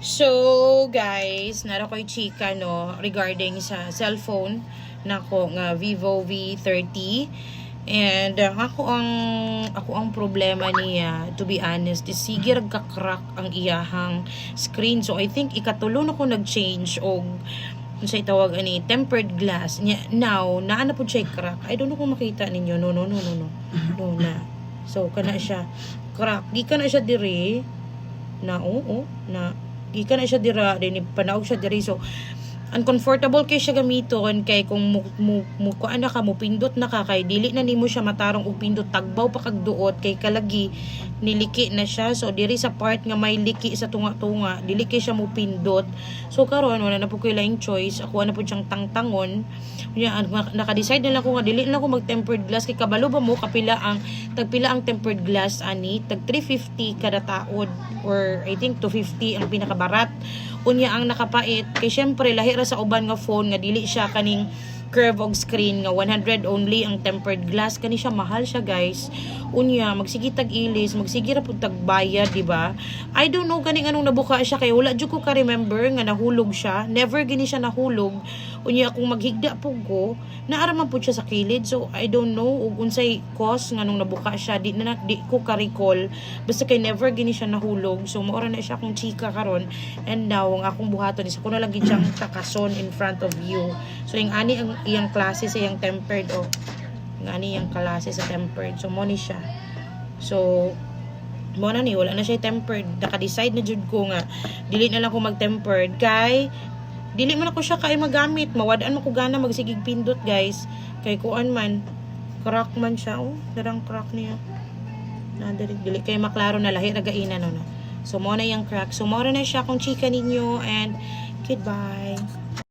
So, guys, nara ko'y chika, no, regarding sa cellphone na ko nga Vivo V30. And ako ang problema niya, to be honest, is sige ka-crack ang iyahang screen. So, I think ikatulo na ko nag-change og sa itawag ani tempered glass niya. Now, naana po siya crack. I don't know kung makita ninyo. No na. So, kana siya crack. Di ka na siya diri na na di ka na siya dira din panaog siya diri. So uncomfortable kay siya gamiton kay kung kuan na ka mo pindot na ka kay dili na nimo siya matarong og pindot tagbaw pa kag duot kay kalagi niliki na siya. So diri sa part nga may liki sa tunga-tunga dili kay siya mo pindot. So karon wala na po koy laing choice, ako na po siyang tangtangon. Nya naka-decide na lang ko nga dili na ko mag tempered glass kay kabalo ba mo kapila ang tagpila ang tempered glass ani tag 350 kada taod or I think 250 ang pinakabarat. Unya ang nakapait kay syempre lahi ra sa uban nga phone nga dili siya kaning curve og screen nga 100 only ang tempered glass, kani siya mahal siya guys. Unya magsige tag ilis, magsige ra pud tag bayad, di ba? I don't know kaning anong nabuka siya kay wala jud ko ka remember nga nahulog siya. Never gini siya nahulog. Unya kung maghigda pug ko, naara man pud siya sa kilid. So I don't know ug unsay cause nga nung nabuka siya, di ko ka recall. Basta kay never gini siya nahulog. So moora na siya akong chika karon. And now ang akong buhaton is ako na lang gid siyang takason in front of you. So yung ani ang iyang klase sa iyang tempered nga ani yung klase sa tempered. So mo ni siya. So mo na ni wala na siya tempered. Naka-decide na jud ko nga dili na lang ko mag-tempered kay dili man ako siya kay magamit. Mawadaan mo ko gana magsigig pindot guys. Kay kuan man crack man siya. Darang crack niya. Na dili kay maklaro na lahi ragaina no. So mo na yung crack. So mo na siya kung chika ninyo and goodbye.